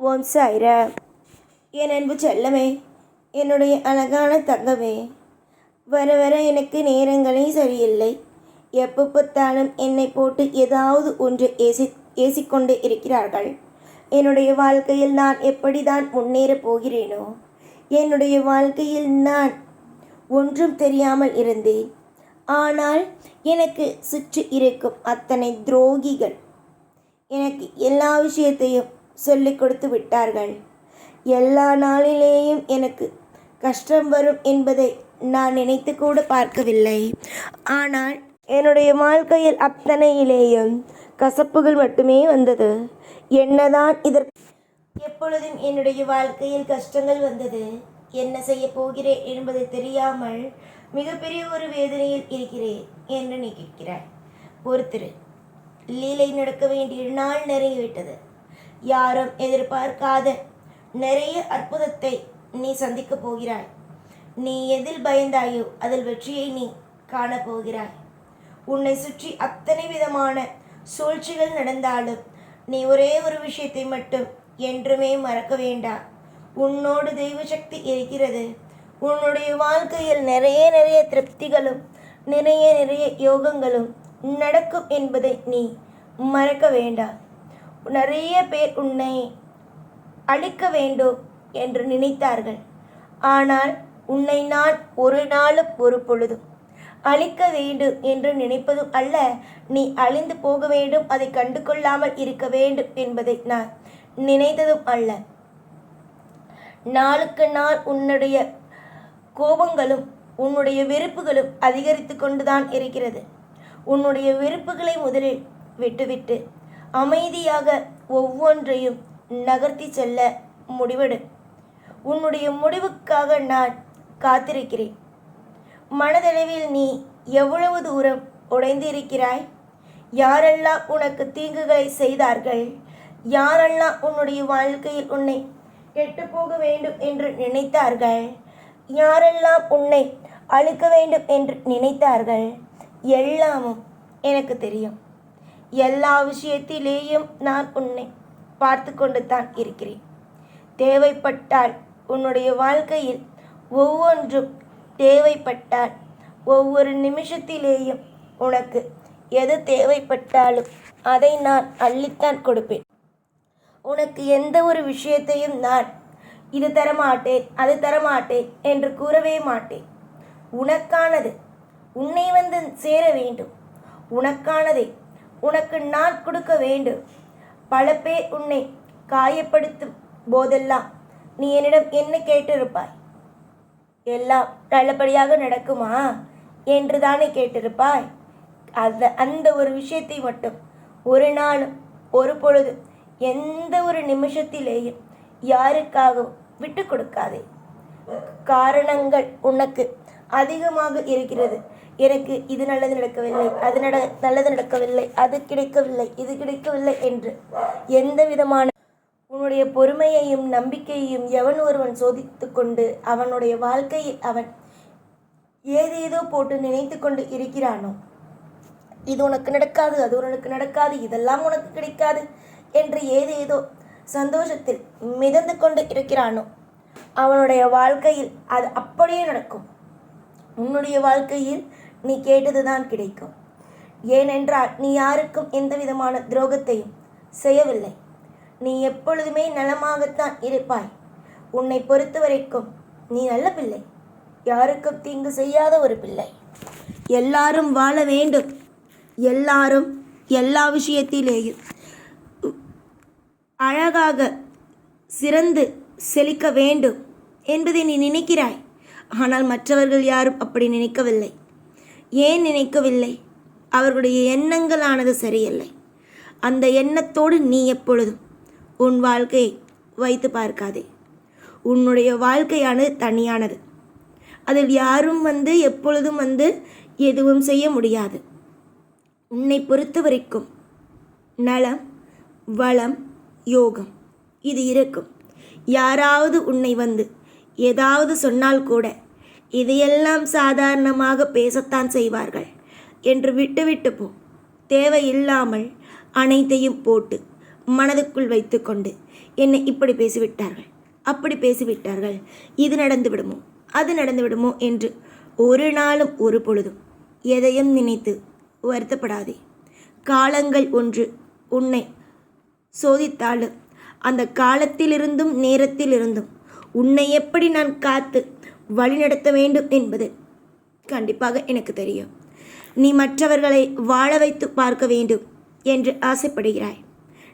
ஓம் சாய்ராம். என் அன்பு செல்லமே, என்னுடைய அழகான தங்கமே, வர வர எனக்கு நேரங்களே சரியில்லை. எப்போ பார்த்தாலும் என்னை போட்டு ஏதாவது ஒன்று ஏசிக்கொண்டு இருக்கிறார்கள். என்னுடைய வாழ்க்கையில் நான் எப்படி தான் முன்னேறப் போகிறேனோ, என்னுடைய வாழ்க்கையில் நான் ஒன்றும் தெரியாமல் இருந்தேன். ஆனால் எனக்கு சுற்றி இருக்கும் அத்தனை துரோகிகள் எனக்கு எல்லா விஷயத்தையும் சொல்லிக் கொடுத்து விட்டார்கள். எல்லா நாளிலேயும் எனக்கு கஷ்டம் வரும் என்பதை நான் நினைத்து கூட பார்க்கவில்லை. ஆனால் என்னுடைய வாழ்க்கையில் அத்தனையிலேயும் கசப்புகள் மட்டுமே வந்தது. என்னதான் இதற்கு எப்பொழுதும் என்னுடைய வாழ்க்கையில் கஷ்டங்கள் வந்தது. என்ன செய்ய போகிறேன் என்பது தெரியாமல் மிகப்பெரிய ஒரு வேதனையில் இருக்கிறேன் என்று நீ கேட்கிறாய். பொறுத்திரு, லீலை நடக்க வேண்டிய நாள் நெருங்கிவிட்டது. யாரும் எதிர்பார்க்காத நிறைய அற்புதத்தை நீ சந்திக்கப் போகிறாய். நீ எதில் பயந்தாயோ அதில் வெற்றியை நீ காணப்போகிறாய். உன்னை சுற்றி அத்தனை விதமான சூழ்ச்சிகள் நடந்தாலும் நீ ஒரே ஒரு விஷயத்தை மட்டும் என்றுமே மறக்க வேண்டாம். உன்னோடு தெய்வ சக்தி இருக்கிறது. உன்னுடைய வாழ்க்கையில் நிறைய திருப்திகளும் நிறைய யோகங்களும் நடக்கும் என்பதை நீ மறக்க வேண்டாம். நிறைய பேர் உன்னை அழிக்க வேண்டும் என்று நினைத்தார்கள். ஆனால் உன்னை நான் ஒரு நாளும் ஒரு பொழுதும் அழிக்க வேண்டும் என்று நினைப்பதும் அல்ல. நீ அழிந்து போக வேண்டும், அதை கண்டு கொள்ளாமல் இருக்க வேண்டும் என்பதை நான் நினைத்ததும் அல்ல. நாளுக்கு நாள் உன்னுடைய கோபங்களும் உன்னுடைய வெறுப்புகளும் அதிகரித்து கொண்டுதான் இருக்கிறது. உன்னுடைய வெறுப்புகளை முதலில் விட்டுவிட்டு அமைதியாக ஒவ்வொன்றையும் நகர்த்தி செல்ல முடிவெடு. உன்னுடைய முடிவுக்காக நான் காத்திருக்கிறேன். மனதளவில் நீ எவ்வளவு தூரம் உடைந்து இருக்கிறாய்? யாரெல்லாம் உனக்கு தீங்குகளை செய்தார்கள்? யாரெல்லாம் உன்னுடைய வாழ்க்கையில் உன்னை கெட்டுப்போக வேண்டும் என்று நினைத்தார்கள்? யாரெல்லாம் உன்னை அழிக்க வேண்டும் என்று நினைத்தார்கள்? எல்லாமும் எனக்கு தெரியும். எல்லா விஷயத்திலேயும் நான் உன்னை பார்த்து கொண்டு தான் இருக்கிறேன். தேவைப்பட்டால் உன்னுடைய வாழ்க்கையில் ஒவ்வொன்றும் தேவைப்பட்டால் ஒவ்வொரு நிமிஷத்திலேயும் உனக்கு எது தேவைப்பட்டாலும் அதை நான் அள்ளித்தான் கொடுப்பேன். உனக்கு எந்த ஒரு விஷயத்தையும் நான் இது தரமாட்டேன் அது தரமாட்டேன் என்று கூறவே மாட்டேன். உனக்கானது உன்னை வந்து சேர வேண்டும். உனக்கானதை உனக்கு நான் கொடுக்க வேண்டும். பல பேர் உன்னை காயப்படுத்தும் போதெல்லாம் நீ என்னிடம் என்ன கேட்டிருப்பாய்? எல்லாம் நல்லபடியாக நடக்குமா என்று தானே கேட்டிருப்பாய். அந்த ஒரு விஷயத்தை மட்டும் ஒரு நாளும் ஒரு பொழுது எந்த ஒரு நிமிஷத்திலேயும் யாருக்காகவும் விட்டு கொடுக்காதே. காரணங்கள் உனக்கு அதிகமாக இருக்கிறது. எனக்கு இது நல்லது நடக்கவில்லை, அது நல்லது நடக்கவில்லை, அது கிடைக்கவில்லை, இது கிடைக்கவில்லை என்று எந்த விதமான உன்னுடைய பொறுமையையும் நம்பிக்கையையும் எவன் ஒருவன் சோதித்து கொண்டு அவனுடைய வாழ்க்கையில் அவன் ஏதேதோ போட்டு நினைத்து கொண்டு இருக்கிறானோ, இது உனக்கு நடக்காது, அது உனக்கு நடக்காது, இதெல்லாம் உனக்கு கிடைக்காது என்று ஏதேதோ சந்தோஷத்தில் மிதந்து கொண்டு இருக்கிறானோ, அவனுடைய வாழ்க்கையில் அது அப்படியே நடக்கும். உன்னுடைய வாழ்க்கையில் நீ கேட்டதுதான் கிடைக்கும். ஏனென்றால் நீ யாருக்கும் எந்த விதமான துரோகத்தையும் செய்யவில்லை. நீ எப்பொழுதுமே நலமாகத்தான் இருப்பாய். உன்னை பொறுத்த வரைக்கும் நீ நல்ல பிள்ளை, யாருக்கும் தீங்கு செய்யாத ஒரு பிள்ளை. எல்லாரும் வாழ வேண்டும், எல்லாரும் எல்லா விஷயத்திலேயும் அழகாக சிறந்து செழிக்க வேண்டும் என்பதை நீ நினைக்கிறாய். ஆனால் மற்றவர்கள் யாரும் அப்படி நினைக்கவில்லை. ஏன் நினைக்கவில்லை? அவர்களுடைய எண்ணங்களானது சரியில்லை. அந்த எண்ணத்தோடு நீ எப்பொழுதும் உன் வாழ்க்கையை வைத்து பார்க்காதே. உன்னுடைய வாழ்க்கையானது தனியானது. அதில் யாரும் எப்பொழுதும் எதுவும் செய்ய முடியாது. உன்னை பொறுத்த வரைக்கும் நலம், வளம், யோகம் இது இருக்கும். யாராவது உன்னை ஏதாவது சொன்னால் கூட இதையெல்லாம் சாதாரணமாக பேசத்தான் செய்வார்கள் என்று விட்டுவிட்டு போ. தேவையில்லாமல் அனைத்தையும் போட்டு மனதுக்குள் வைத்துக்கொண்டு என்னை இப்படி பேசிவிட்டார்கள், அப்படி பேசிவிட்டார்கள், இது நடந்து விடுமோ அது நடந்து விடுமோ என்று ஒரு நாளும் ஒரு பொழுதும் எதையும் நினைத்து வருத்தப்படாதே. காலங்கள் ஒன்று உன்னை சோதித்தாலும் அந்த காலத்திலிருந்தும் நேரத்திலிருந்தும் உன்னை எப்படி நான் காத்து வழிநடத்த வேண்டும் என்பது கண்டிப்பாக எனக்கு தெரியும். நீ மற்றவர்களை வாழ வைத்து பார்க்க வேண்டும் என்று ஆசைப்படுகிறாய்.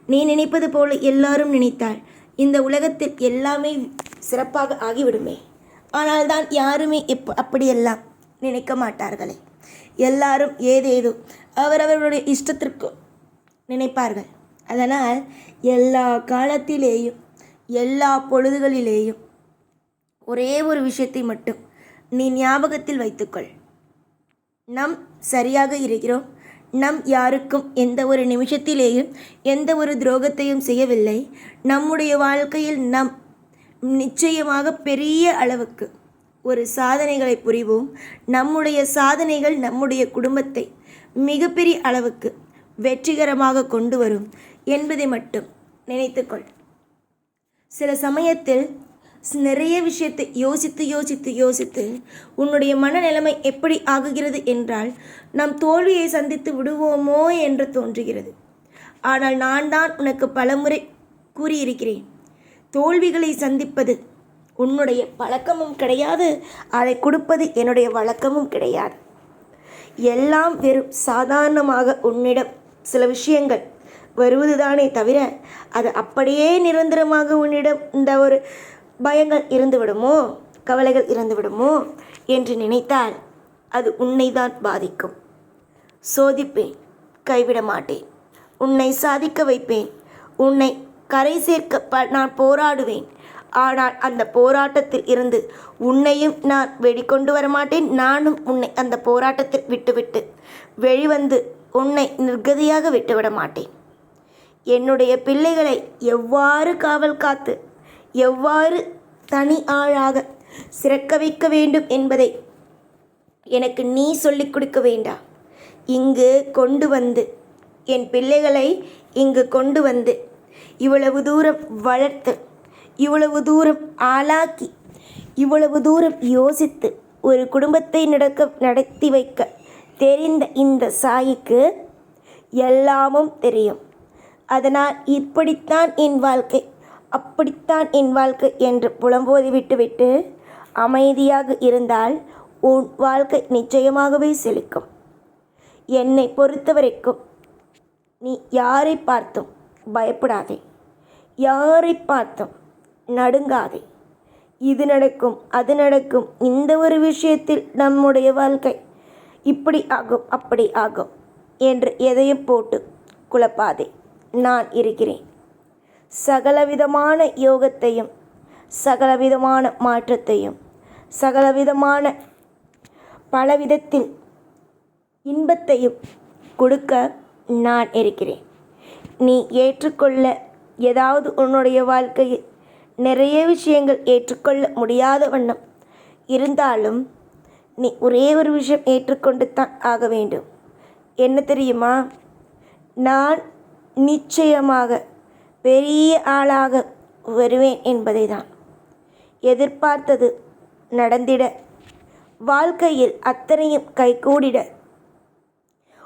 நீ நினைப்பது போல எல்லாரும் நினைத்தால் இந்த உலகத்தில் எல்லாமே சிறப்பாக ஆகிவிடுமே. ஆனால் தான் யாருமே அப்படியெல்லாம் நினைக்க மாட்டார்களே. எல்லாரும் ஏதேதோ அவரவர்களுடைய இஷ்டத்திற்கு நினைப்பார்கள். அதனால் எல்லா காலத்திலேயும் எல்லா பொழுதுகளிலேயும் ஒரே ஒரு விஷயத்தை மட்டும் நீ ஞாபகத்தில் வைத்துக்கொள். நாம் சரியாக இருக்கிறோம். நம் யாருக்கும் எந்த ஒரு நிமிஷத்திலேயும் எந்த ஒரு துரோகத்தையும் செய்யவில்லை. நம்முடைய வாழ்க்கையில் நம் நிச்சயமாக பெரிய அளவுக்கு ஒரு சாதனைகளை புரிவோம். நம்முடைய சாதனைகள் நம்முடைய குடும்பத்தை மிகப்பெரிய அளவுக்கு வெற்றிகரமாக கொண்டு வரும் என்பதை மட்டும் நினைத்துக்கொள். சில சமயத்தில் நிறைய விஷயத்தை யோசித்து யோசித்து யோசித்து உன்னுடைய மனநிலைமை எப்படி ஆகுகிறது என்றால் நாம் தோல்வியை சந்தித்து விடுவோமோ என்று தோன்றுகிறது. ஆனால் நான் தான் உனக்கு பலமுறை கூறியிருக்கிறேன், தோல்விகளை சந்திப்பது உன்னுடைய பழக்கமும் கிடையாது, அதை கொடுப்பது என்னுடைய வழக்கமும் கிடையாது. எல்லாம் வெறும் சாதாரணமாக உன்னிடம் சில விஷயங்கள் வருவதுதானே தவிர அது அப்படியே நிரந்தரமாக உன்னிடம் இந்த ஒரு பயங்கள் இருந்துவிடுமோ, கவலைகள் இருந்துவிடுமோ என்று நினைத்தால் அது உன்னை தான் பாதிக்கும். சோதிப்பேன், கைவிட மாட்டேன், உன்னை சாதிக்க வைப்பேன், உன்னை கரை சேர்க்க நான் போராடுவேன். ஆனால் அந்த போராட்டத்தில் இருந்து உன்னையும் நான் வெளிக்கொண்டு வரமாட்டேன். நானும் உன்னை அந்த போராட்டத்தில் விட்டுவிட்டு வெளிவந்து உன்னை நிர்கதியாக விட்டுவிட மாட்டேன். என்னுடைய பிள்ளைகளை எவ்வாறு காவல் காத்து எவ்வாறு தனி ஆளாக சிறக்க வைக்க வேண்டும் என்பதை எனக்கு நீ சொல்லிக் கொடுக்க வேண்டாம். இங்கு கொண்டு வந்து என் பிள்ளைகளை இங்கு கொண்டு வந்து இவ்வளவு தூரம் வளர்த்து, இவ்வளவு தூரம் ஆளாக்கி, இவ்வளவு தூரம் யோசித்து ஒரு குடும்பத்தை நடத்தி வைக்க தெரிந்த இந்த சாயிக்கு எல்லாமும் தெரியும். அதனால் இப்படித்தான் என் வாழ்க்கை, அப்படித்தான் என் வாழ்க்கை என்று புலம்போதி விட்டுவிட்டு அமைதியாக இருந்தால் உன் வாழ்க்கை நிச்சயமாகவே செழிக்கும். என்னை பொறுத்தவரைக்கும் நீ யாரை பார்த்தும் பயப்படாதே, யாரை பார்த்தும் நடுங்காதே. இது நடக்கும் அது நடக்கும், இந்த ஒரு விஷயத்தில் நம்முடைய வாழ்க்கை இப்படி ஆகும் அப்படி ஆகும் என்று எதையும் போட்டு குழப்பாதே. நான் இருக்கிறேன். சகலவிதமான யோகத்தையும் சகலவிதமான மாற்றத்தையும் சகலவிதமான பலவிதத்தில் இன்பத்தையும் கொடுக்க நான் இருக்கிறேன். நீ ஏற்றுக்கொள்ள ஏதாவது உன்னுடைய வாழ்க்கையில் நிறைய விஷயங்கள் ஏற்றுக்கொள்ள முடியாத வண்ணம் இருந்தாலும் நீ ஒரே ஒரு விஷயம் ஏற்றுக்கொண்டு தான் ஆக வேண்டும். என்ன தெரியுமா? நான் நிச்சயமாக பெரிய ஆளாக வருவேன் என்பதை தான். எதிர்பார்த்தது நடந்திட, வாழ்க்கையில் அத்தனையும் கைகூடிட,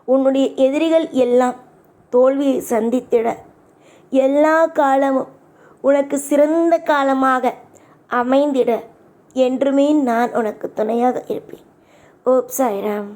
உன்னுடைய எதிரிகள் எல்லாம் தோல்வியை சந்தித்திட, எல்லா காலமும் உனக்கு சிறந்த காலமாக அமைந்திட என்றுமே நான் உனக்கு துணையாக இருப்பேன். ஓம் சாய்ராம்.